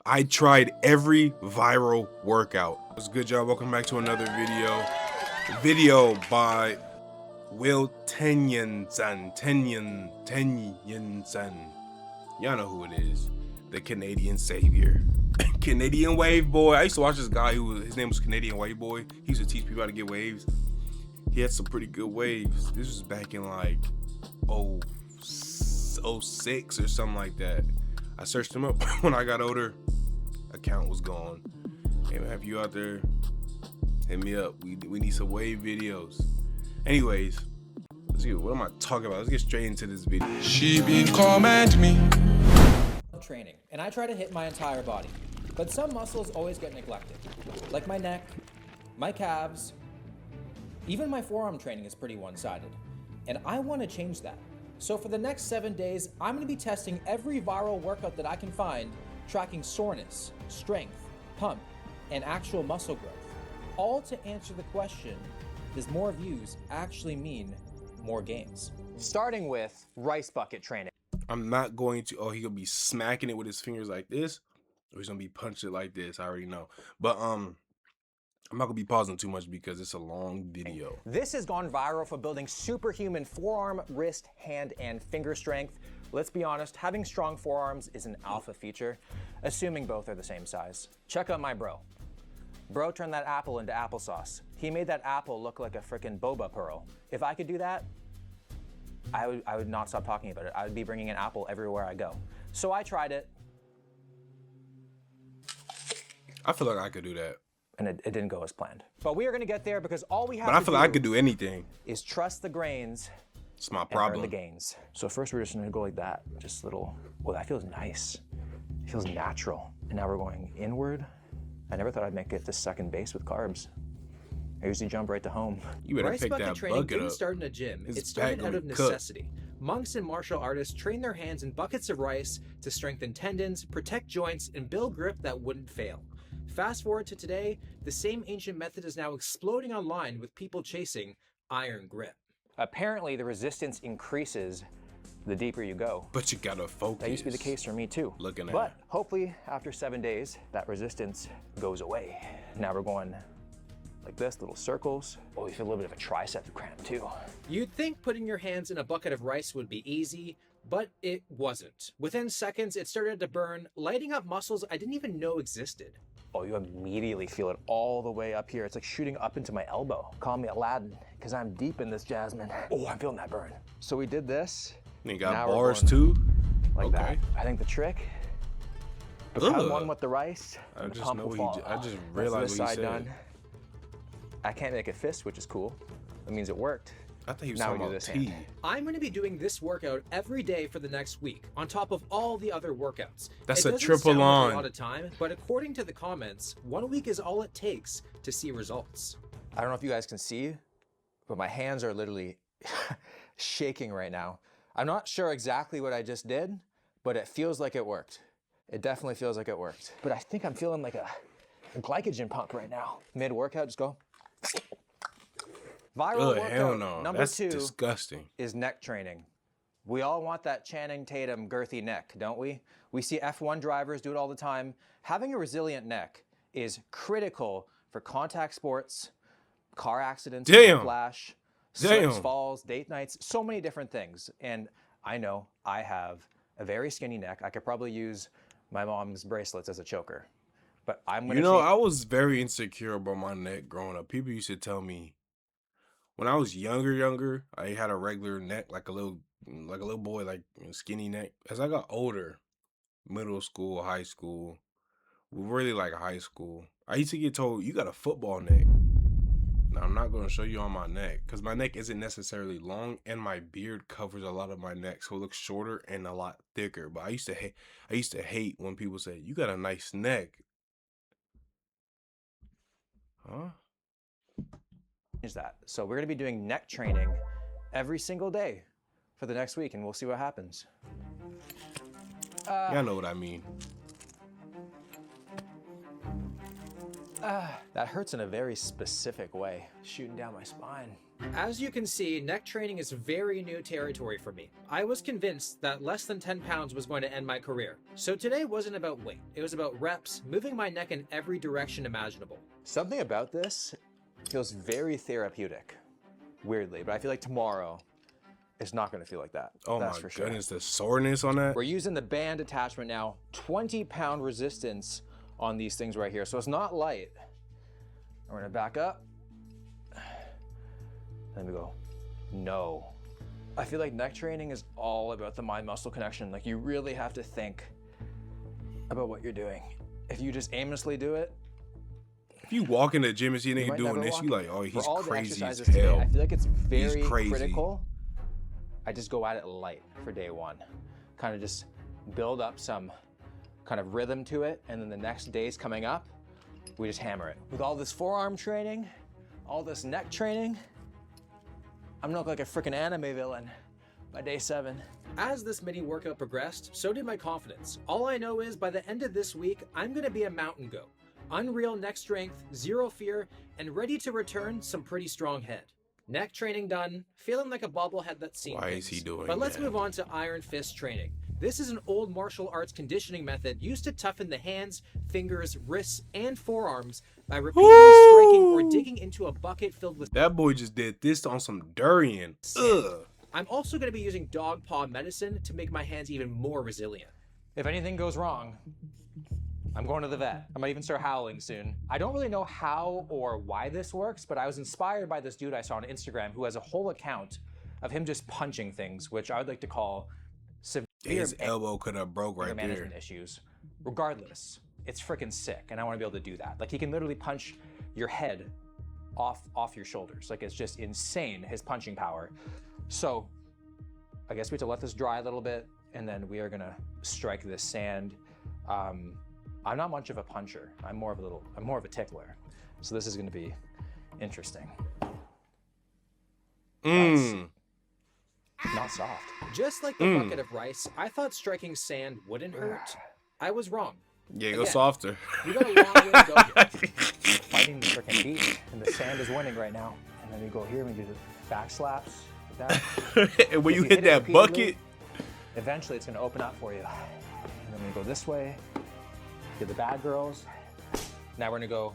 I tried every viral workout. What's good, y'all? Welcome back to another video by Will Tenyensan. Y'all know who it is. The Canadian savior. Canadian wave boy. I used to watch this guy his name was Canadian Wave Boy. He used to teach people how to get waves. He had some pretty good waves. This was back in like 06 or something like that. I searched him up when I got older. Account was gone. Hey, have you out there? Hit me up. We need some wave videos. Anyways, let's get, what am I talking about? Let's get straight into this video. She been comment me. Training, and I try to hit my entire body, but some muscles always get neglected, like my neck, my calves, even my forearm training is pretty one-sided, and I want to change that. So for the next 7 days, I'm going to be testing every viral workout that I can find, tracking soreness, strength, pump, and actual muscle growth, all to answer the question, does more views actually mean more gains? Starting with rice bucket training. I'm not going to, he gonna be smacking it with his fingers like this, or he's gonna be punching it like this. I already know. But I'm not gonna be pausing too much because it's a long video. This has gone viral for building superhuman forearm, wrist, hand, and finger strength. Let's be honest, having strong forearms is an alpha feature, assuming both are the same size. Check out my bro. Bro turned that apple into applesauce. He made that apple look like a frickin' boba pearl. If I could do that, I would not stop talking about it. I would be bringing an apple everywhere I go. So I tried it. I feel like I could do that. And it didn't go as planned. But we are gonna get there because all we have But I feel like I could do anything. Is trust the grains. It's my and problem. earn the gains. So first we're just gonna go like that. Just little, well, that feels nice. It feels natural. And now we're going inward. I never thought I'd make it to second base with carbs. I usually jump right to home. You better Rice pick bucket that training bucket didn't up. start in a gym. His It started back out of gonna be cooked. necessity. Monks and martial artists trained their hands in buckets of rice to strengthen tendons, protect joints, and build grip that wouldn't fail. Fast forward to today, the same ancient method is now exploding online with people chasing iron grip. Apparently the resistance increases the deeper you go. But you gotta focus. That used to be the case for me too. Looking at But it. hopefully after 7 days, that resistance goes away. Now we're going like this, little circles. Oh, you feel a little bit of a tricep cramp too. You'd think putting your hands in a bucket of rice would be easy, but it wasn't. Within seconds, it started to burn, lighting up muscles I didn't even know existed. Oh, you immediately feel it all the way up here. It's like shooting up into my elbow. Call me Aladdin, because I'm deep in this, Jasmine. Oh, I'm feeling that burn. So we did this. You got Now we're bars going too? like Okay. that. I think the trick, become one with the rice. I and the just pump know will he follow. I just That's realized this what he side said. done. I can't make a fist, which is cool. That means it worked. I think he was Now talking we do about this tea. hand. I'm going to be doing this workout every day for the next week, on top of all the other workouts. That's It a doesn't triple sound like on. a lot of time, but according to the comments, 1 week is all it takes to see results. I don't know if you guys can see, but my hands are literally shaking right now. I'm not sure exactly what I just did, but it feels like it worked. It definitely feels like it worked. But I think I'm feeling like a glycogen pump right now. Mid-workout, just go. Viral Ugh, workout hell no. number That's 2 disgusting. is neck training. We all want that Channing Tatum girthy neck, don't we? We see F1 drivers do it all the time. Having a resilient neck is critical for contact sports, car accidents, Damn. flash, Damn. slips, falls, date nights, so many different things. And I know I have a very skinny neck. I could probably use my mom's bracelets as a choker. But I'm gonna I was very insecure about my neck growing up. People used to tell me when I was younger, I had a regular neck, like a little boy, like skinny neck. As I got older, middle school, high school, really like high school, I used to get told, you got a football neck. Now, I'm not going to show you on my neck because my neck isn't necessarily long and my beard covers a lot of my neck, so it looks shorter and a lot thicker. But I used to hate when people say, you got a nice neck. Huh? change that. So we're gonna be doing neck training every single day for the next week, and we'll see what happens. Y'all know what I mean. That hurts in a very specific way, shooting down my spine. As you can see, neck training is very new territory for me. I was convinced that less than 10 pounds was going to end my career. So today wasn't about weight. It was about reps, moving my neck in every direction imaginable. Something about this feels very therapeutic, weirdly, but I feel like tomorrow it's not going to feel like that. Oh That's my for sure. goodness, the soreness on that. We're using the band attachment now, 20-pound resistance on these things right here. So it's not light. We're gonna back up. Then we go, no. I feel like neck training is all about the mind-muscle connection. Like you really have to think about what you're doing. If you just aimlessly do it, If you walk in the gym and see a you nigga might doing never this, walk you it. like, oh, For he's all the crazy as exercises today, hell. I feel like it's very crazy. critical. I just go at it light for day one. Kind of just build up some kind of rhythm to it, and then the next days coming up, we just hammer it. With all this forearm training, all this neck training, I'm gonna look like a freaking anime villain by day 7. As this mini workout progressed, so did my confidence. All I know is by the end of this week, I'm gonna be a mountain goat. Unreal neck strength, zero fear, and ready to return some pretty strong head. Neck training done, feeling like a bobblehead that's seen Why things. is he doing But let's that? move on to iron fist training. This is an old martial arts conditioning method used to toughen the hands, fingers, wrists, and forearms by repeatedly striking or digging into a bucket filled with That boy just did this on some durian. Ugh. I'm also going to be using dog paw medicine to make my hands even more resilient. If anything goes wrong, I'm going to the vet. I might even start howling soon. I don't really know how or why this works, but I was inspired by this dude I saw on Instagram who has a whole account of him just punching things, which I would like to call severe His elbow could have broke right anger there. management issues. Regardless, it's freaking sick, and I want to be able to do that. Like he can literally punch your head off your shoulders. Like it's just insane, his punching power. So I guess we have to let this dry a little bit, and then we are gonna strike this sand. I'm not much of a puncher. I'm more of a tickler. So this is gonna be interesting. Mmm. Not soft. Just like the bucket of rice, I thought striking sand wouldn't hurt. I was wrong. Yeah, go Again. softer. We got a long way to go here. Fighting the freaking beat, and the sand is winning right now. And then we go here, and we do the back slaps like that. And when If you you hit hit it that bucket, repeatedly, eventually it's gonna open up for you. And then we go this way, get the bad girls. Now we're gonna go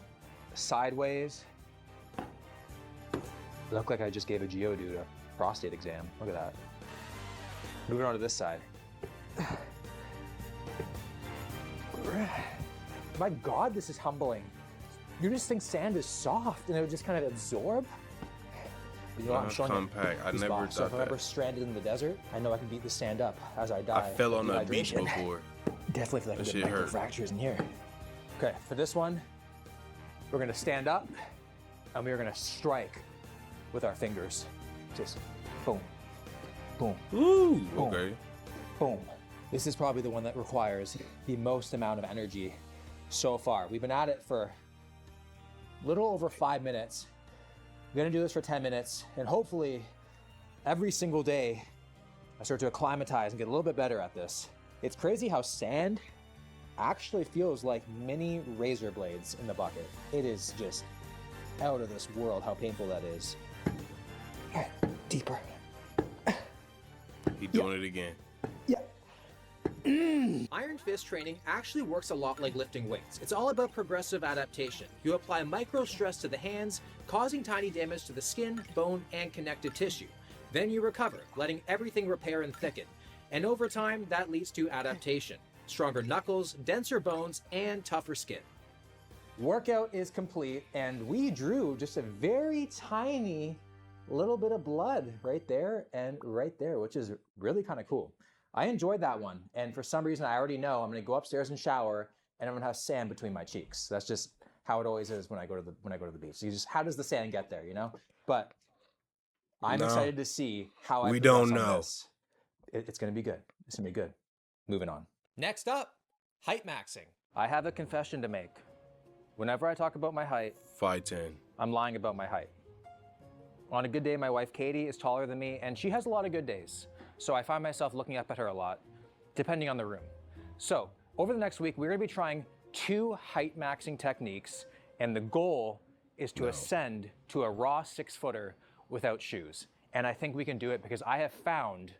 sideways. Look like I just gave a geodude a prostate exam. Look at that. Moving on to this side. My God, this is humbling. You just think sand is soft and it would just kind of absorb? You know what, I'm showing you compact. I these never boxes. So if thought I'm ever that. stranded in the desert, I know I can beat the sand up as I die. I fell of on a beach dehydration. before. Definitely feel like That I shit get micro hurt. fractures in here. Okay, for this one, we're gonna stand up and we're gonna strike with our fingers. Just boom, boom, Ooh, Boom. okay. boom. This is probably the one that requires the most amount of energy so far. We've been at it for a little over 5 minutes. We're gonna do this for 10 minutes, and hopefully every single day I start to acclimatize and get a little bit better at this. It's crazy how sand actually feels like mini razor blades in the bucket. It is just out of this world how painful that is. Deeper. He doing it again. Yeah. Iron fist training actually works a lot like lifting weights. It's all about progressive adaptation. You apply micro stress to the hands, causing tiny damage to the skin, bone, and connective tissue. Then you recover, letting everything repair and thicken. And over time, that leads to adaptation. Stronger knuckles, denser bones, and tougher skin. Workout is complete, and we drew just a very tiny little bit of blood right there and right there, which is really kind of cool. I enjoyed that one, and for some reason I already know I'm gonna go upstairs and shower, and I'm gonna have sand between my cheeks. That's just how it always is when I go to the beach. So you just, how does the sand get there, you know? But I'm No. excited to see how I We progress don't on know. this. It's gonna be good. It's gonna be good. Moving on. Next up, height maxing. I have a confession to make. Whenever I talk about my height, 5'10". I'm lying about my height. On a good day, my wife Katie is taller than me, and she has a lot of good days. So I find myself looking up at her a lot, depending on the room. So over the next week, we're gonna be trying 2 height maxing techniques And the goal is to ascend to a raw 6-footer without shoes. And I think we can do it because I have found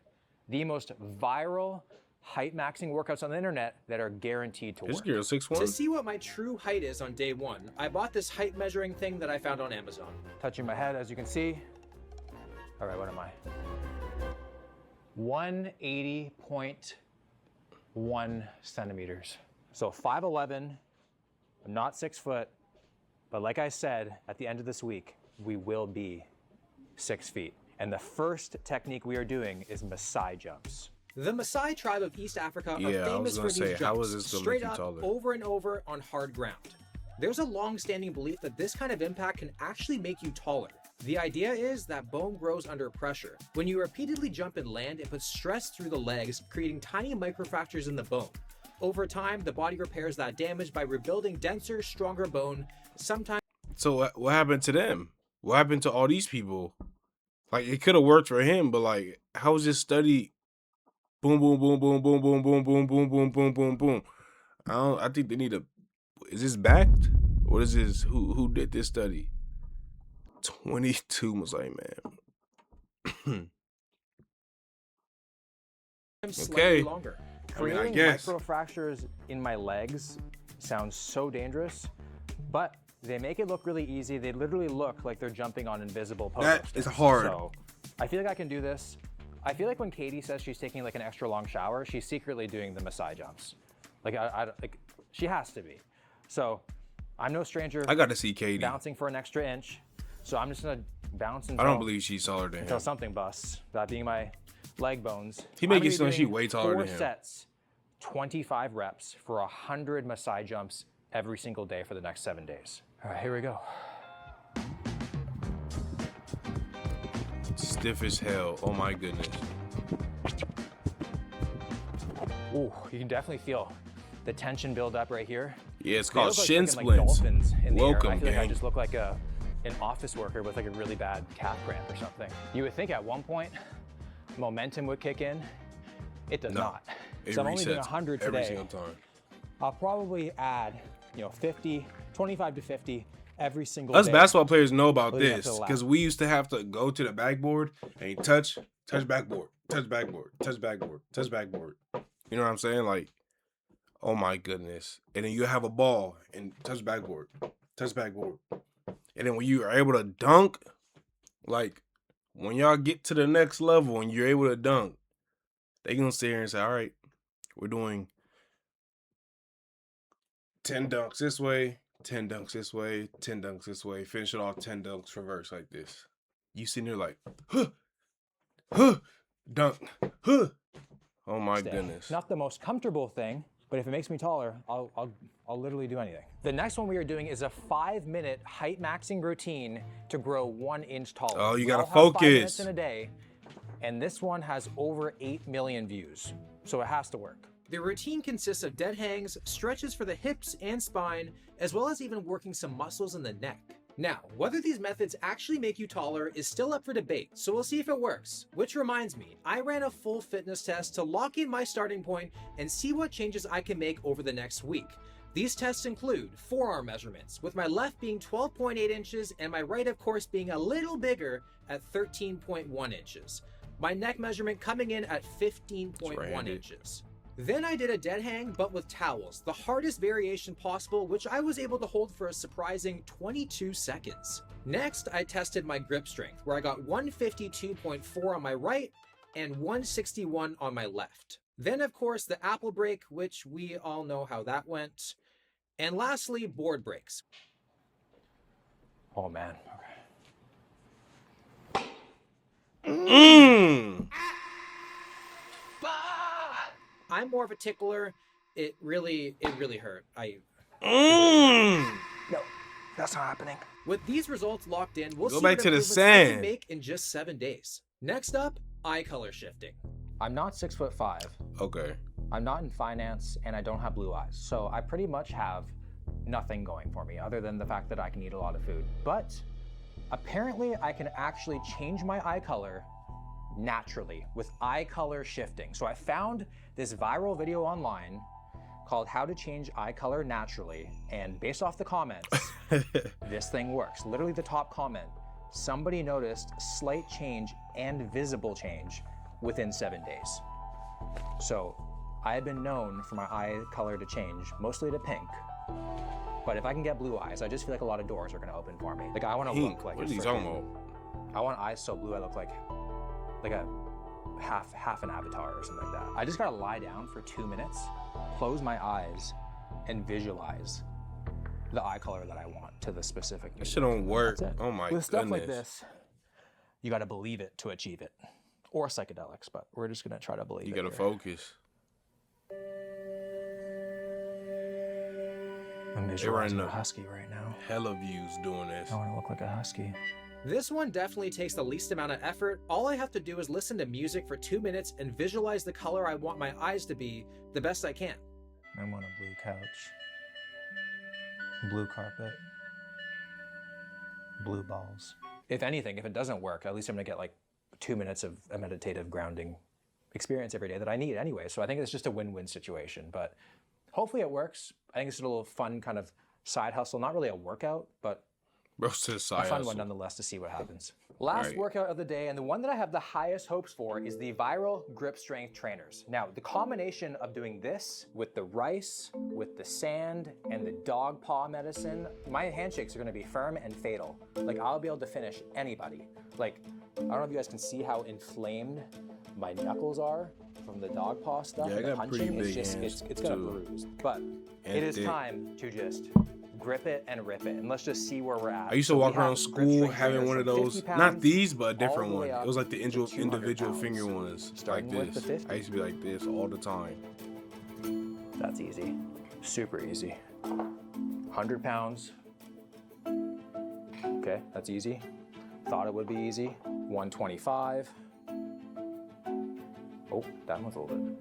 the most viral height maxing workouts on the internet that are guaranteed to work. This girl 6'1". To see what my true height is on day 1, I bought this height measuring thing that I found on Amazon. Touching my head, as you can see. All right, what am I? 180.1 centimeters. So 5'11", I'm not 6 foot, but like I said, at the end of this week, we will be 6 feet. And the first technique we are doing is Maasai jumps. The Maasai tribe of East Africa are famous for these jumps, how is this gonna straight make you up, taller? over and over on hard ground. There's a long-standing belief that this kind of impact can actually make you taller. The idea is that bone grows under pressure. When you repeatedly jump and land, it puts stress through the legs, creating tiny microfractures in the bone. Over time, the body repairs that damage by rebuilding denser, stronger bone, sometimes. So what happened to them? What happened to all these people? Like, it could have worked for him, but like, how was this study? Boom, boom, boom, boom, boom, boom, boom, boom, boom, boom, boom, boom, boom. I think they need a. Is this backed? What is this? Who did this study? 22 was like, man. Slightly longer. Creating guess. microfractures in my legs sounds so dangerous, but they make it look really easy. They literally look like they're jumping on invisible pogo That sticks. is hard. So I feel like I can do this. I feel like when Katie says she's taking like an extra long shower, she's secretly doing the Maasai jumps. Like, like she has to be. So I'm no stranger. I got to see Katie. Bouncing for an extra inch. So I'm just gonna bounce I until, don't believe she's taller than until him. something busts. That being my leg bones. He make I'm it gonna sound be like she doing way taller 4 than him. sets, 25 reps for 100 Maasai jumps every single day for the next 7 days. All right, here we go. Stiff as hell. Oh my goodness. Ooh, you can definitely feel the tension build up right here. Yeah, it's They called look like shin freaking, like, splints. dolphins in the air. Welcome, I feel like I gang. just look like an office worker with like a really bad calf cramp or something. You would think at one point momentum would kick in. It does not. It So I'm only doing resets 100 every today. single time. I'll probably add, 50, 25 to 50 every single Us day. basketball players know about Leading up this to the lap. because we used to have to go to the backboard and touch backboard, touch backboard, touch backboard, touch backboard. You know what I'm saying? Like, oh my goodness. And then you have a ball and touch backboard. And then when you are able to dunk, like when y'all get to the next level and you're able to dunk, they gonna sit here and say, all right, we're doing 10 dunks this way, 10 dunks this way, 10 dunks this way, finish it off 10 dunks reverse like this. You sitting there like, dunk, Oh my Stay. goodness. Not the most comfortable thing, but if it makes me taller, I'll literally do anything. The next one we are doing is a 5-minute height maxing routine to grow 1 inch taller. Oh, you We gotta all have 5 focus. minutes in a day, and this one has over 8 million views, so it has to work. The routine consists of dead hangs, stretches for the hips and spine, as well as even working some muscles in the neck. Now, whether these methods actually make you taller is still up for debate, so we'll see if it works. Which reminds me, I ran a full fitness test to lock in my starting point and see what changes I can make over the next week. These tests include forearm measurements, with my left being 12.8 inches and my right, of course, being a little bigger at 13.1 inches. My neck measurement coming in at 15.1 inches. Then I did a dead hang, but with towels, the hardest variation possible, which I was able to hold for a surprising 22 seconds. Next, I tested my grip strength, where I got 152.4 on my right and 161 on my left. Then, of course, the apple break, which we all know how that went. And lastly, board breaks. Oh man, okay. I'm more of a tickler. It really hurt. No, that's not happening. With these results locked in, we'll Go see back what to the improvements I can sand. make in just 7 days. Next up, eye color shifting. I'm not 6'5". Okay. I'm not in finance, and I don't have blue eyes, so I pretty much have nothing going for me other than the fact that I can eat a lot of food. But apparently I can actually change my eye color naturally with eye color shifting. So I found this viral video online called How to Change Eye Color Naturally. And based off the comments, this thing works. Literally the top comment, somebody noticed slight change and visible change within 7 days. So I have been known for my eye color to change, mostly to pink. But if I can get blue eyes, I just feel like a lot of doors are gonna open for me. Like I wanna look like what are you talking about? I want eyes so blue I look like a half an avatar or something like that. I just gotta lie down for 2 minutes, close my eyes, and visualize the eye color that I want to the specific. That shit don't work. Oh my With stuff like goodness. this, you gotta believe it to achieve it. Or psychedelics, but we're just gonna try to believe it. You gotta here. focus. I'm visualizing a husky right now. Hella views doing this. I wanna look like a husky. This one definitely takes the least amount of effort. All I have to do is listen to music for 2 minutes and visualize the color I want my eyes to be the best I can. I want a blue couch, blue carpet, blue balls. If anything, if it doesn't work, at least I'm gonna get like 2 minutes of a meditative grounding experience every day that I need anyway. So I think it's just a win-win situation, but hopefully it works. I think it's a little fun kind of side hustle, not really a workout, but Bros to the side a fun hustle. one nonetheless to see what happens. Last Right. workout of the day, and the one that I have the highest hopes for, is the viral grip strength trainers. Now, the combination of doing this with the rice, with the sand, and the dog paw medicine, my handshakes are gonna be firm and fatal. Like, I'll be able to finish anybody. Like, I don't know if you guys can see how inflamed my knuckles are from the dog paw stuff. Yeah, I and the got pretty punching. It's big just, hands, it's gonna too. bruise. But And it is thick. time to just grip it and rip it, and let's just see where we're at. I used to So we walk have around grip school strength having trainers one of from those, 50 not pounds these, but a all different the one. way up It was like the to 200 individual pounds. finger ones, like Starting with the this. 50. I used to be like this all the time. That's easy. Super easy. 100 pounds. Okay, that's easy. Thought it would be easy. 125. Oh, that one's a little bit.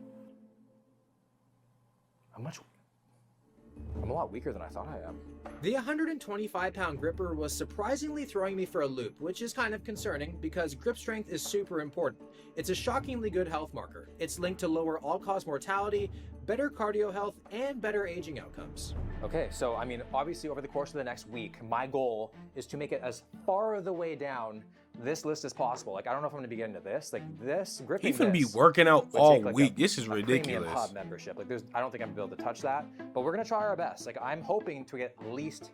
I'm a lot weaker than I thought I am. The 125-pound gripper was surprisingly throwing me for a loop, which is kind of concerning because grip strength is super important. It's a shockingly good health marker. It's linked to lower all-cause mortality, better cardio health, and better aging outcomes. Okay, so I mean, obviously over the course of the next week, my goal is to make it as far the way down this list as possible. Like, I don't know if I'm gonna be getting to this. Like, this, gripping Even be this working out would all take, like, week. a- This is a ridiculous. Premium hub membership. Like, I don't think I'm gonna be able to touch that, but we're gonna try our best. Like, I'm hoping to at least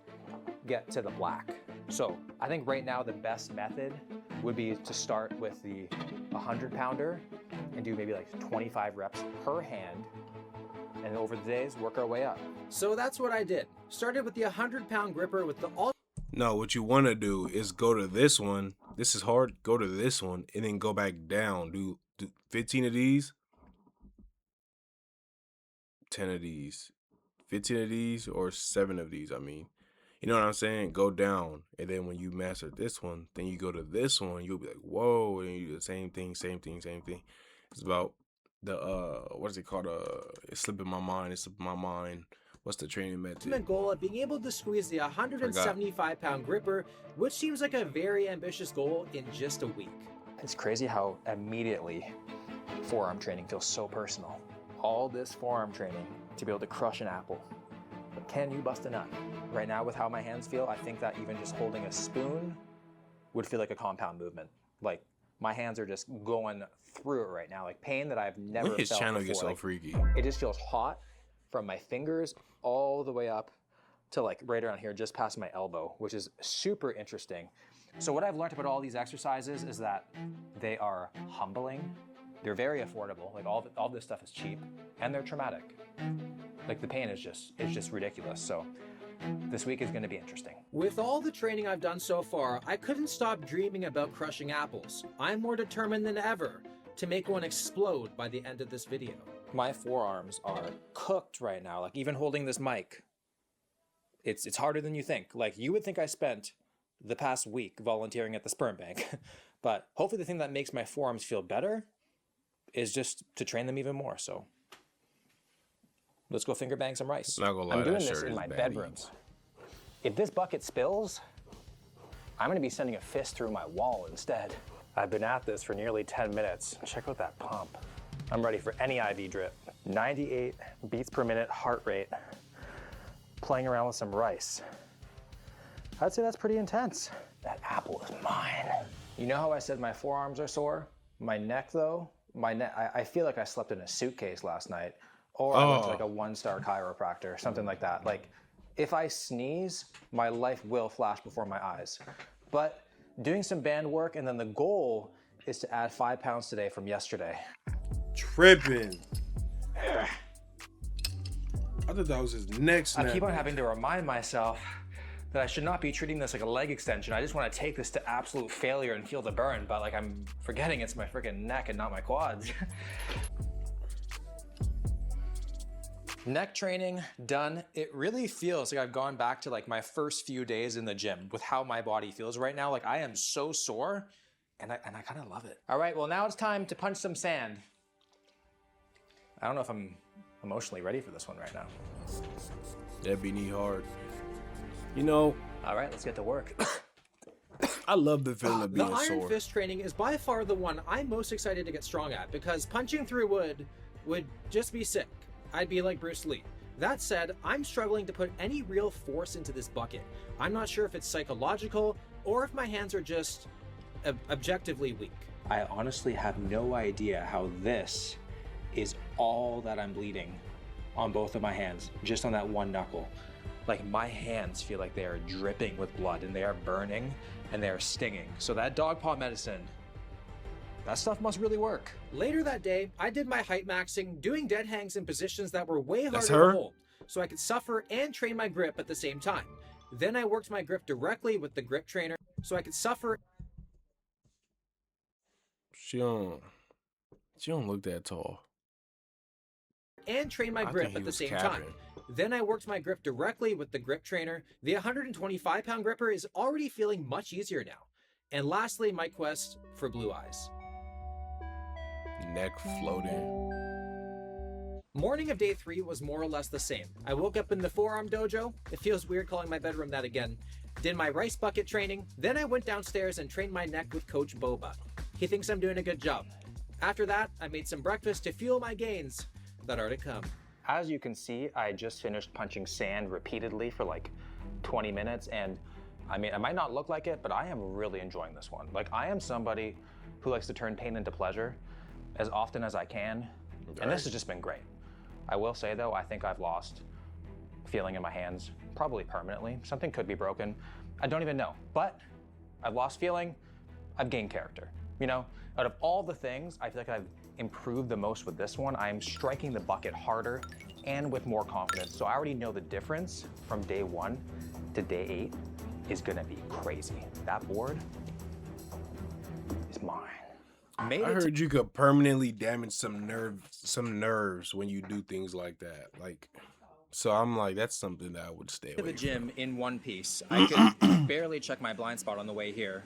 get to the black. So I think right now the best method would be to start with the 100-pounder and do maybe like 25 reps per hand, and over the days work our way up. So that's what I did. Started with the 100-pound gripper with the all No, what you want to do is go to this one. This is hard. Go to this one and then go back down. Do 15 of these, 10 of these, 15 of these, or 7 of these. I mean, you know what I'm saying? Go down, and then when you master this one, then you go to this one. You'll be like, whoa, and you do the same thing, same thing, same thing. It's about the what is it called? It's slipping my mind. It's slipping my mind. What's the training method? ultimate goal of being able to squeeze the 175-pound gripper, which seems like a very ambitious goal in just a week. It's crazy how immediately forearm training feels so personal. All this forearm training to be able to crush an apple. But can you bust a nut? Right now with how my hands feel, I think that even just holding a spoon would feel like a compound movement. Like, my hands are just going through it right now, like pain that I've never When his felt channel before. gets so Like, freaky. it just feels hot from my fingers all the way up to like right around here, just past my elbow, which is super interesting. So what I've learned about all these exercises is that they are humbling, they're very affordable, like all this stuff is cheap, and they're traumatic. Like, the pain is just ridiculous. So this week is gonna be interesting. With all the training I've done so far, I couldn't stop dreaming about crushing apples. I'm more determined than ever to make one explode by the end of this video. My forearms are cooked right now. Like, even holding this mic, it's harder than you think. Like, you would think I spent the past week volunteering at the sperm bank, but hopefully the thing that makes my forearms feel better is just to train them even more. So let's go finger bang some rice. Not gonna lie, I'm doing that this shirt in is my baggy. bedrooms. If this bucket spills, I'm gonna be sending a fist through my wall instead. I've been at this for nearly 10 minutes. Check out that pump. I'm ready for any IV drip. 98 beats per minute heart rate, playing around with some rice. I'd say that's pretty intense. That apple is mine. You know how I said my forearms are sore? My neck though, I feel like I slept in a suitcase last night, or I went to like a 1-star chiropractor, something like that. Like, if I sneeze, my life will flash before my eyes. But doing some band work, and then the goal is to add 5 pounds today from yesterday. Tripping. I thought that was his neck snap. I keep on having to remind myself that I should not be treating this like a leg extension. I just want to take this to absolute failure and feel the burn, but like I'm forgetting it's my freaking neck and not my quads. Neck training done. It really feels like I've gone back to like my first few days in the gym with how my body feels right now. Like I am so sore and I kind of love it. All right, well now it's time to punch some sand. I don't know if I'm emotionally ready for this one right now. That'd be knee hard. You know. All right, let's get to work. I love the feeling of being The Iron sore. Fist training is by far the one I'm most excited to get strong at, because punching through wood would just be sick. I'd be like Bruce Lee. That said, I'm struggling to put any real force into this bucket. I'm not sure if it's psychological or if my hands are just objectively weak. I honestly have no idea how this is all that I'm bleeding on both of my hands, just on that one knuckle. Like my hands feel like they are dripping with blood and they are burning and they are stinging. So that dog paw medicine, that stuff must really work. Later that day, I did my height maxing, doing dead hangs in positions that were way harder her? to hold, so I could suffer and train my grip at the same time. Then I worked my grip directly with the grip trainer, so I could suffer She don't look that tall. and train my I grip think he at the was same capping. time. Then I worked my grip directly with the grip trainer. The 125-pound gripper is already feeling much easier now. And lastly, my quest for blue eyes. Neck floating. Morning of day 3 was more or less the same. I woke up in the forearm dojo. It feels weird calling my bedroom that again. Did my rice bucket training. Then I went downstairs and trained my neck with Coach Boba. He thinks I'm doing a good job. After that, I made some breakfast to fuel my gains that are to come. As you can see, I just finished punching sand repeatedly for like 20 minutes. And I mean, it might not look like it, but I am really enjoying this one. Like I am somebody who likes to turn pain into pleasure as often as I can. Okay. And this has just been great. I will say though, I think I've lost feeling in my hands, probably permanently. Something could be broken. I don't even know, but I've lost feeling. I've gained character. You know, out of all the things, I feel like I've improved the most with this one. I'm striking the bucket harder and with more confidence. So I already know the difference from day 1 to day 8 is gonna be crazy. That board is mine. I heard you could permanently damage some nerves when you do things like that. Like, so I'm like, that's something that I would stay To away the from. gym in one piece. I could barely check my blind spot on the way here.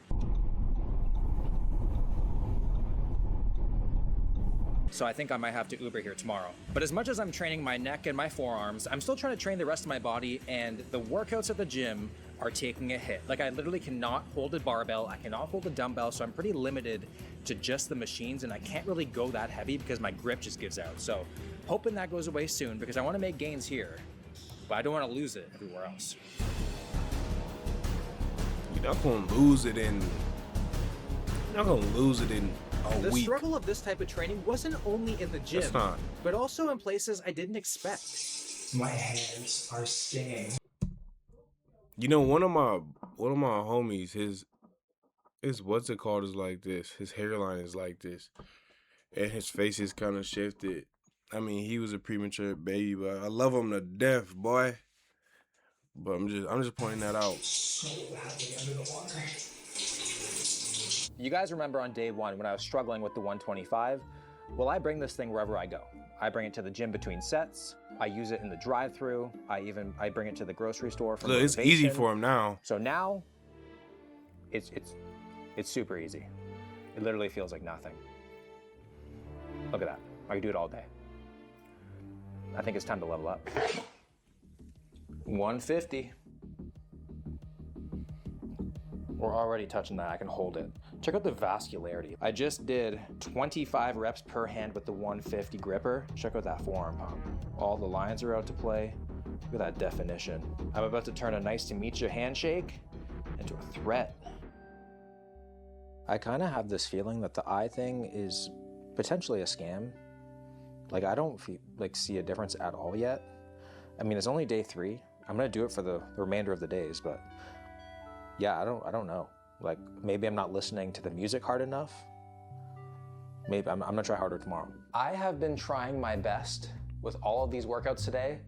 So I think I might have to Uber here tomorrow. But as much as I'm training my neck and my forearms, I'm still trying to train the rest of my body, and the workouts at the gym are taking a hit. Like I literally cannot hold a barbell, I cannot hold a dumbbell, so I'm pretty limited to just the machines, and I can't really go that heavy because my grip just gives out. So hoping that goes away soon because I want to make gains here, but I don't want to lose it everywhere else. You're not gonna lose it in. You're not gonna lose it in a The week. struggle of this type of training wasn't only in the gym, It's not. but also in places I didn't expect. My hands are stinging. You know, one of my homies, his what's it called is like this. His hairline is like this, and his face is kind of shifted. I mean, he was a premature baby, but I love him to death, boy. But I'm just pointing that out. You guys remember on day 1 when I was struggling with the 125? Well, I bring this thing wherever I go. I bring it to the gym between sets. I use it in the drive-thru. I bring it to the grocery store for Look, it's easy motivation. for him now. So now, it's super easy. It literally feels like nothing. Look at that. I can do it all day. I think it's time to level up. 150. We're already touching that. I can hold it. Check out the vascularity. I just did 25 reps per hand with the 150 gripper. Check out that forearm pump. All the lines are out to play. Look at that definition. I'm about to turn a nice to meet you handshake into a threat. I kind of have this feeling that the eye thing is potentially a scam. Like, I don't see a difference at all yet. I mean, it's only day 3. I'm gonna do it for the remainder of the days, but yeah, I don't know. Like, maybe I'm not listening to the music hard enough. Maybe I'm gonna try harder tomorrow. I have been trying my best with all of these workouts today,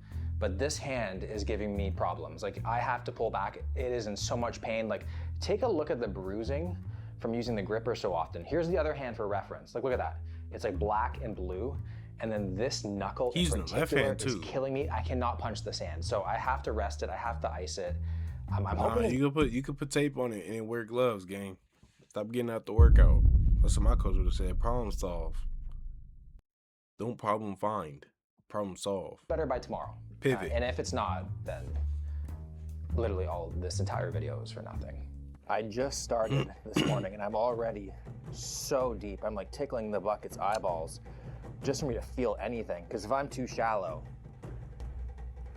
but this hand is giving me problems. Like, I have to pull back. It is in so much pain. Like, take a look at the bruising from using the gripper so often. Here's the other hand for reference. Like, look at that. It's like black and blue. And then this knuckle in particular is killing me. I cannot punch this hand. So I have to rest it. I have to ice it. I'm hoping you could put tape on it and wear gloves, gang. Stop getting out the workout. That's what my coach would have said. Problem solve. Don't problem find. Problem solve. better by tomorrow. Pivot. And if it's not, then literally all this entire video is for nothing. I just started this morning and I'm already so deep. I'm like tickling the bucket's eyeballs just for me to feel anything. Because if I'm too shallow,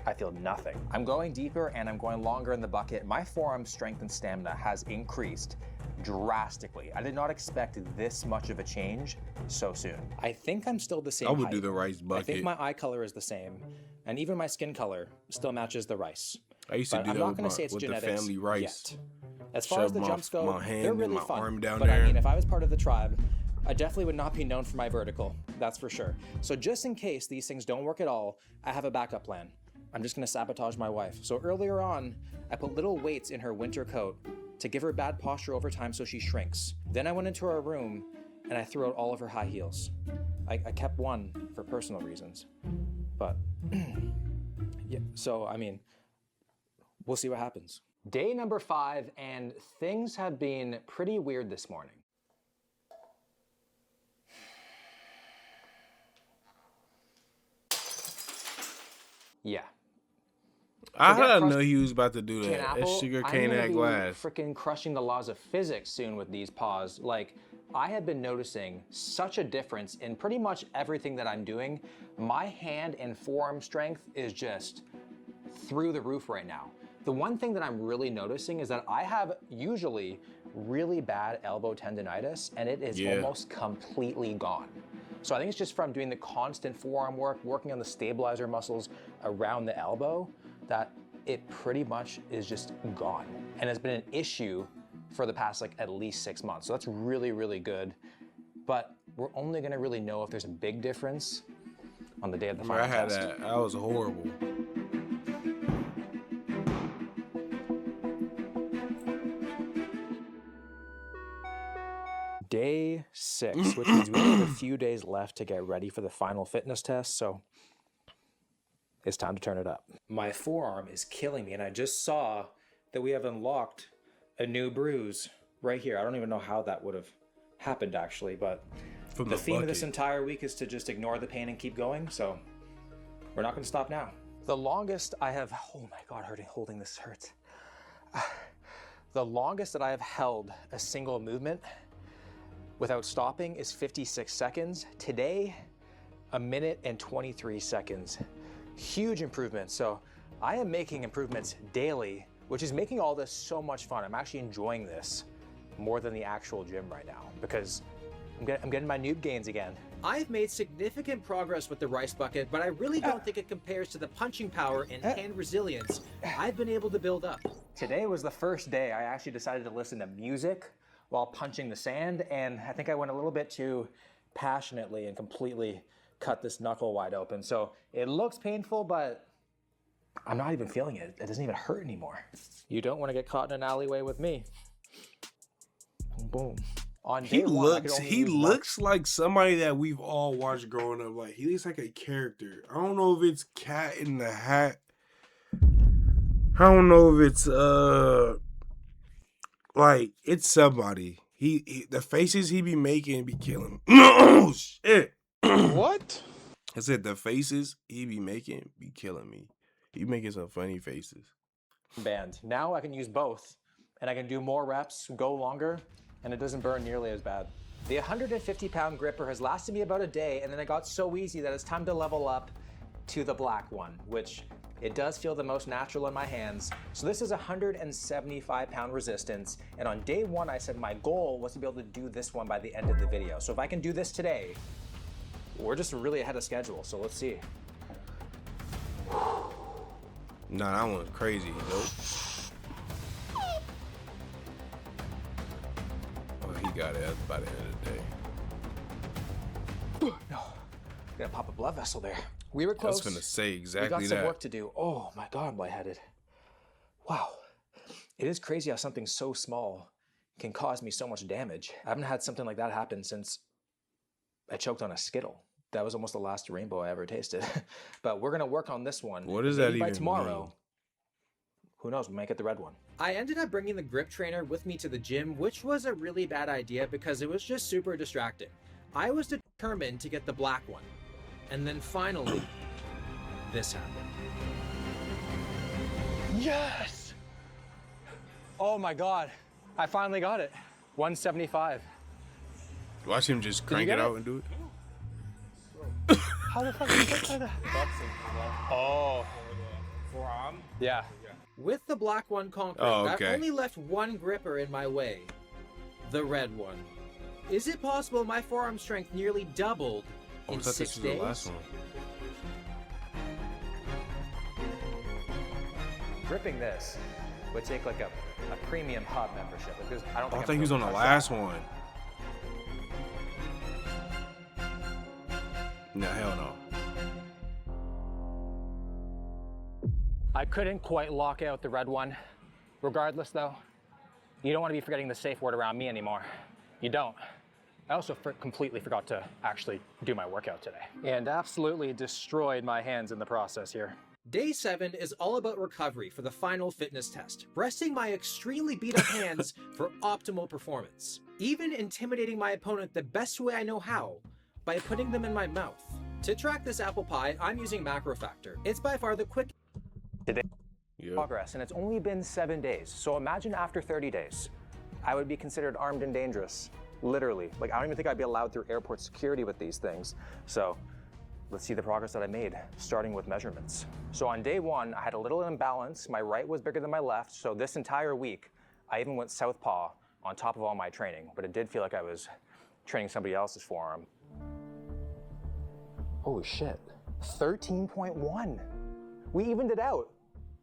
I feel nothing. I'm going deeper and I'm going longer in the bucket. My forearm strength and stamina has increased drastically. I did not expect this much of a change so soon. I think I'm still the same I would height. do the rice bucket. I think my eye color is the same, and even my skin color still matches the rice. I used to But do I'm that not with, going to say it's with the genetics family rice. yet. As far as the Shove jumps my go, hand they're and really my fun. arm down but I there. mean, if I was part of the tribe, I definitely would not be known for my vertical. That's for sure. So just in case these things don't work at all, I have a backup plan. I'm just going to sabotage my wife. So earlier on, I put little weights in her winter coat to give her bad posture over time so she shrinks. Then I went into her room and I threw out all of her high heels. I kept one for personal reasons. But yeah, so I mean, we'll see what happens. Day number 5, and things have been pretty weird this morning. Yeah. I Forget didn't know he was about to do An that. apple, That sugar I'm cane gonna that be glass. freaking crushing the laws of physics soon with these paws. Like, I have been noticing such a difference in pretty much everything that I'm doing. My hand and forearm strength is just through the roof right now. The one thing that I'm really noticing is that I have usually really bad elbow tendonitis, and it is almost completely gone. So I think it's just from doing the constant forearm work, working on the stabilizer muscles around the elbow, that it pretty much is just gone. And it's been an issue for the past like at least 6 months. So that's really, really good. But we're only gonna really know if there's a big difference on the day of the final I had test. that. That was horrible. Day 6, which means we only have a few days left to get ready for the final fitness test, so it's time to turn it up. My forearm is killing me, and I just saw that we have unlocked a new bruise right here. I don't even know how that would have happened, actually, but From the theme of this bucket. entire week is to just ignore the pain and keep going, so we're not going to stop now. The longest I have, oh my God, holding this hurts. The longest that I have held a single movement without stopping is 56 seconds. Today, 1 minute and 23 seconds. Huge improvement. So I am making improvements daily, which is making all this so much fun. I'm actually enjoying this more than the actual gym right now because I'm getting my noob gains again. I've made significant progress with the rice bucket, but I really don't think it compares to the punching power and hand resilience I've been able to build up. Today was the first day I actually decided to listen to music while punching the sand, and I think I went a little bit too passionately and completely cut this knuckle wide open. So it looks painful, but I'm not even feeling it. It doesn't even hurt anymore. You don't want to get caught in an alleyway with me. Boom. On day one, I could only He use one- looks like somebody that we've all watched growing up. Like, he looks like a character. I don't know if it's Cat in the Hat. I don't know if it's like, it's somebody. He the faces he be making be killing me. Oh shit. What? I said the faces he be making be killing me. He making some funny faces. band. Now I can use both, and I can do more reps, go longer, and it doesn't burn nearly as bad. The 150-pound gripper has lasted me about a day, and then it got so easy that it's time to level up to the black one, which it does feel the most natural in my hands. So this is 175-pound resistance, and on day one I said my goal was to be able to do this one by the end of the video. So if I can do this today, we're just really ahead of schedule, so let's see. Nah, that one's crazy, nope. Oh, he got it by the end of the day. No, gonna pop a blood vessel there. We were I close. was gonna say We exactly got some that. work to do. Oh my God, I'm lightheaded. Wow, it is crazy how something so small can cause me so much damage. I haven't had something like that happen since I choked on a Skittle. That was almost the last rainbow I ever tasted. But we're gonna work on this one. What does Maybe that by even tomorrow, mean? who knows, we might get the red one. I ended up bringing the grip trainer with me to the gym, which was a really bad idea because it was just super distracting. I was determined to get the black one. And then finally, this happened. Yes! Oh my God, I finally got it. 175. Watch him just crank get it it? out and do it. How the fuck did you get that? Oh. Forearm. Yeah. With the black one conquered, Oh, okay. that only left one gripper in my way. The red one. Is it possible my forearm strength nearly doubled Oh, I in thought 6 this was days? the last one. Gripping this would take like a premium hub membership. Like I don't Oh, I think thought he was on the last one. Nah, hell no. I couldn't quite lock out the red one. Regardless though, you don't want to be forgetting the safe word around me anymore. You don't. I also completely forgot to actually do my workout today. And absolutely destroyed my hands in the process here. Day 7 is all about recovery for the final fitness test, resting my extremely beat up hands for optimal performance. Even intimidating my opponent the best way I know how, by putting them in my mouth. To track this apple pie, I'm using Macro Factor. It's by far the quickest. Yep. Progress, and it's only been 7 days. So imagine after 30 days, I would be considered armed and dangerous. Literally. Like, I don't even think I'd be allowed through airport security with these things. So let's see the progress that I made, starting with measurements. So on day 1, I had a little imbalance. My right was bigger than my left. So this entire week, I even went southpaw on top of all my training, but it did feel like I was training somebody else's forearm. Holy shit. 13.1. We evened it out.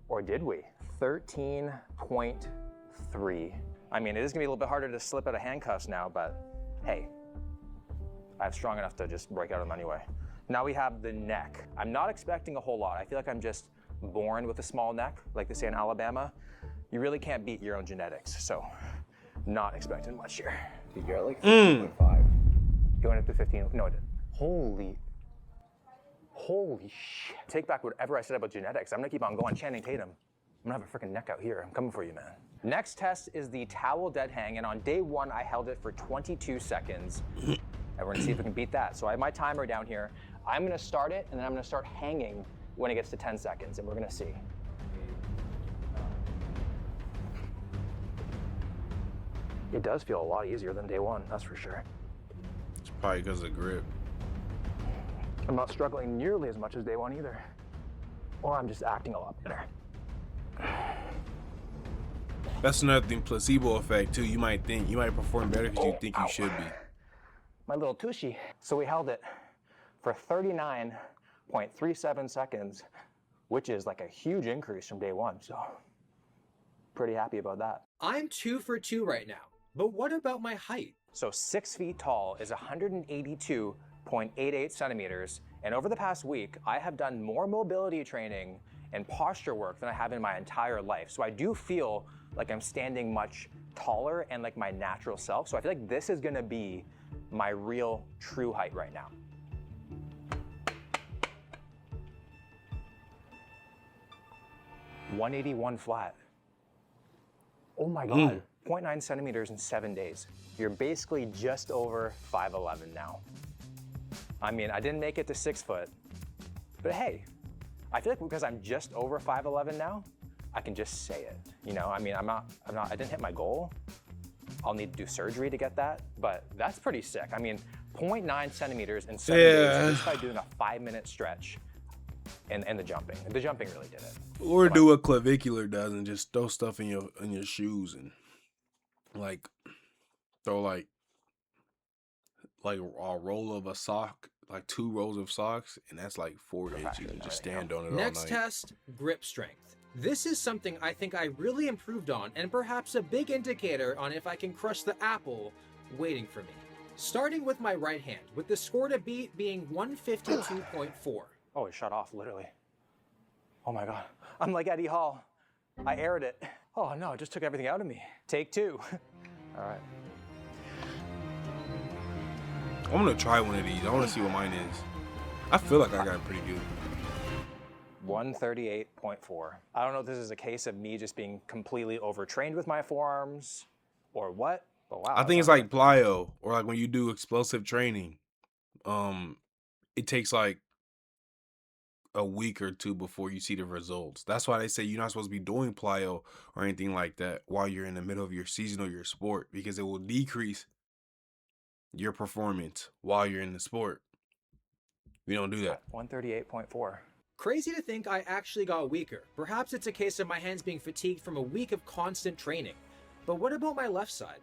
Or did we? 13.3. I mean, it is gonna be a little bit harder to slip out of handcuffs now, but hey, I'm strong enough to just break out of them anyway. Now we have the neck. I'm not expecting a whole lot. I feel like I'm just born with a small neck, like they say in Alabama. You really can't beat your own genetics, so not expecting much here. Dude, you're at like 15.5. You went up to 15, no, I didn't. Holy shit. Take back whatever I said about genetics. I'm gonna keep on going. Channing Tatum. I'm gonna have a freaking neck out here. I'm coming for you, man. Next test is the towel dead hang, and on day 1, I held it for 22 seconds. And we're gonna see if we can beat that. So I have my timer down here. I'm gonna start it, and then I'm gonna start hanging when it gets to 10 seconds, and we're gonna see. It does feel a lot easier than day 1, that's for sure. It's probably because of the grip. I'm not struggling nearly as much as day 1 either. Or I'm just acting a lot better. That's another thing, placebo effect too. You might perform better because you think you should be. My little tushy. So we held it for 39.37 seconds, which is like a huge increase from day 1. So pretty happy about that. I'm 2 for 2 right now. But what about my height? So 6 feet tall is 182.88 centimeters. And over the past week, I have done more mobility training and posture work than I have in my entire life. So I do feel like I'm standing much taller and like my natural self. So I feel like this is gonna be my real true height right now. .181 flat. Oh my God, 0.9 centimeters in 7 days. You're basically just over 5'11" now. I mean, I didn't make it to 6 foot, but hey, I feel like because I'm just over 5'11" now, I can just say it. You know, I mean, I didn't hit my goal, I'll need to do surgery to get that, but that's pretty sick. I mean, 0.9 centimeters in 7 days just by doing a 5-minute stretch and the jumping. The jumping really did it. Or do what clavicular does and just throw stuff in your shoes and like throw like a roll of a sock, like 2 rolls of socks, and that's like 4 inches. And just stand on it all night. Next test, grip strength. This is something I think I really improved on, and perhaps a big indicator on if I can crush the apple waiting for me. Starting with my right hand, with the score to beat being 152.4. Oh, it shut off, literally. Oh my God. I'm like Eddie Hall. I aired it. Oh no, it just took everything out of me. Take 2. All right. I'm gonna try one of these. I want to see what mine is. I feel like I got it pretty good. 138.4. I don't know if this is a case of me just being completely overtrained with my forearms or what, but wow. I think it's like plyo, or like when you do explosive training. It takes like a week or 2 before you see the results. That's why they say you're not supposed to be doing plyo or anything like that while you're in the middle of your season or your sport, because it will decrease your performance while you're in the sport. We don't do that. 138.4. Crazy to think I actually got weaker. Perhaps it's a case of my hands being fatigued from a week of constant training. But what about my left side?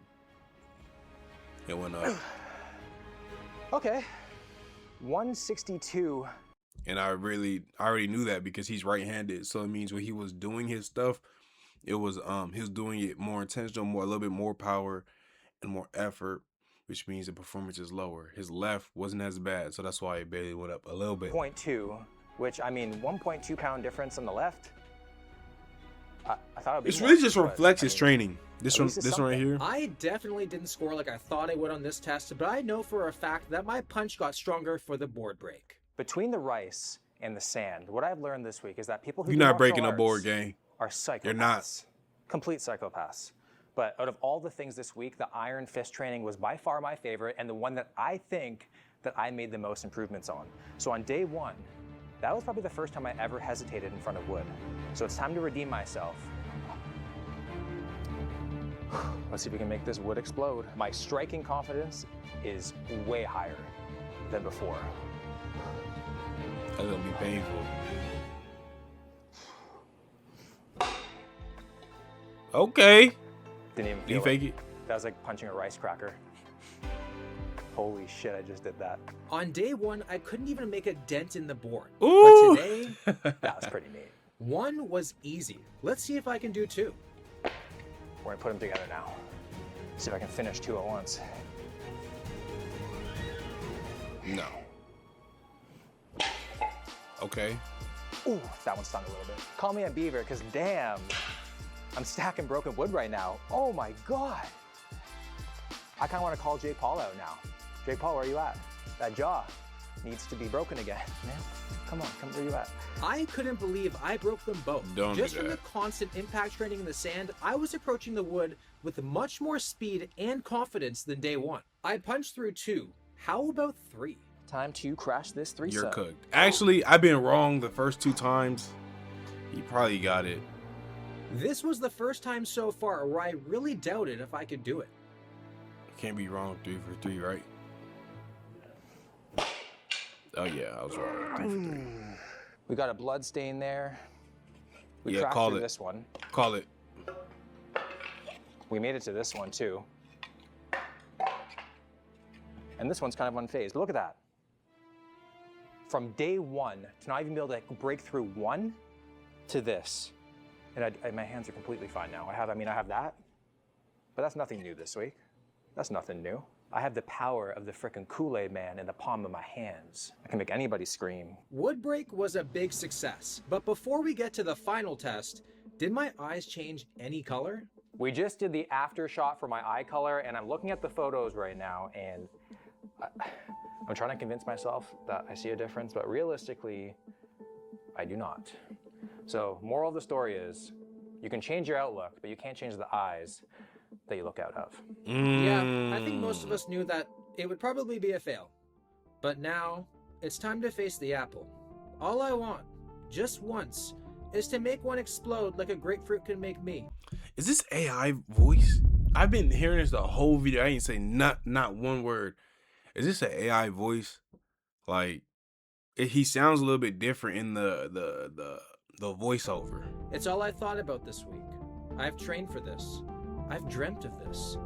It went up. Okay. 162. And I already knew that because he's right-handed. So it means when he was doing his stuff, it was he was doing it more intentional, a little bit more power and more effort, which means the performance is lower. His left wasn't as bad, so that's why it barely went up a little bit. 0.2, which I mean 1.2 pound difference on the left. I thought it would be It's more, really just but, reflects I his mean, training. This at one, least it's this one right something. here. I definitely didn't score like I thought I would on this test, but I know for a fact that my punch got stronger for the board break. Between the rice and the sand, what I've learned this week is that people who You're do not breaking a martial board arts game. are psychopaths. You're not. Complete psychopaths. But out of all the things this week, the iron fist training was by far my favorite and the one that I think that I made the most improvements on. So on day 1, that was probably the first time I ever hesitated in front of wood. So it's time to redeem myself. Let's see if we can make this wood explode. My striking confidence is way higher than before. That's gonna be painful. Okay. Didn't even Did you feel fake it. it? That was like punching a rice cracker. Holy shit, I just did that. On day 1, I couldn't even make a dent in the board. Ooh. But today, That was pretty neat. 1 was easy. Let's see if I can do 2. We're gonna put them together now. See if I can finish 2 at once. No. Okay. Ooh, that one stung a little bit. Call me a beaver, because damn, I'm stacking broken wood right now. Oh my God. I kind of want to call Jake Paul out now. Jake Paul, where are you at? That jaw needs to be broken again. Man, come on, where you at? I couldn't believe I broke them both. Don't Just do from the that. constant impact training in the sand, I was approaching the wood with much more speed and confidence than day 1. I punched through 2. How about 3? Time to crash this threesome. You're cooked. Actually, I've been wrong the first 2 times. He probably got it. This was the first time so far where I really doubted if I could do it. Can't be wrong 3 for 3, right? Oh yeah, I was wrong. 3 for 3. We got a blood stain there. We Yeah, cracked call through it. this one. Call it. We made it to this one too. And this one's kind of unfazed, but look at that. From day 1 to not even be able to break through 1 to this. And my hands are completely fine now. I have that, but that's nothing new this week. That's nothing new. I have the power of the frickin' Kool-Aid Man in the palm of my hands. I can make anybody scream. Wood break was a big success, but before we get to the final test, did my eyes change any color? We just did the after shot for my eye color, and I'm looking at the photos right now, and I'm trying to convince myself that I see a difference, but realistically, I do not. So, moral of the story is, you can change your outlook, but you can't change the eyes that you look out of. Yeah, I think most of us knew that it would probably be a fail. But now, it's time to face the apple. All I want, just once, is to make one explode like a grapefruit can make me. Is this AI voice? I've been hearing this the whole video. I ain't say not one word. Is this an AI voice? Like, he sounds a little bit different in the voiceover. It's all I thought about this week. I've trained for this. I've dreamt of this.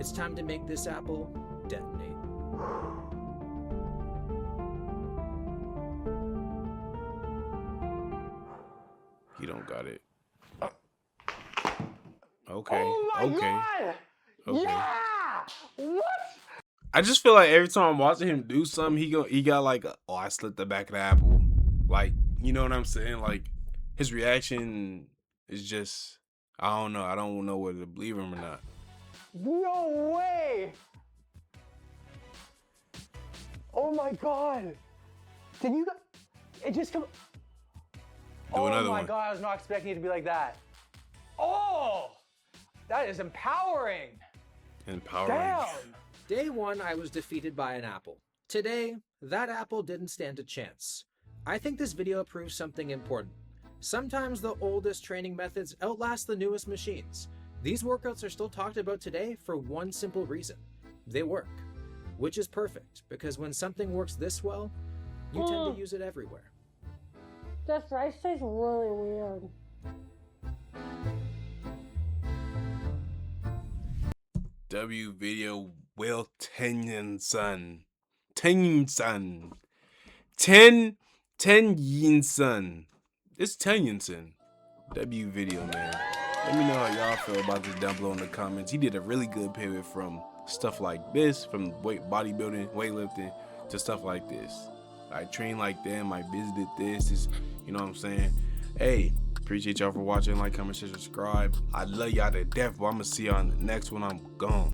It's time to make this apple detonate. He don't got it. Okay. Oh my okay. god! Okay. Yeah! What? I just feel like every time I'm watching him do something, he got like, oh, I slipped the back of the apple. Like, you know what I'm saying? Like, his reaction is just, I don't know. I don't know whether to believe him or not. No way! Oh my god! Did you? It just come. Do another Oh my one. god! I was not expecting it to be like that. Oh, that is empowering. Empowering. Damn. Day 1, I was defeated by an apple. Today, that apple didn't stand a chance. I think this video proves something important. Sometimes the oldest training methods outlast the newest machines. These workouts are still talked about today for one simple reason. They work. Which is perfect, because when something works this well, you tend to use it everywhere. This rice tastes really weird. W video Will Tennyson. Tennyson. Tennyson. It's Tennyson. W video, man. Let me know how y'all feel about this down below in the comments. He did a really good pivot from stuff like this, from bodybuilding, weightlifting, to stuff like this. I train like them. I visited this. You know what I'm saying? Hey, appreciate y'all for watching. Like, comment, share, subscribe. I love y'all to death, but I'm going to see y'all on the next one. I'm gone.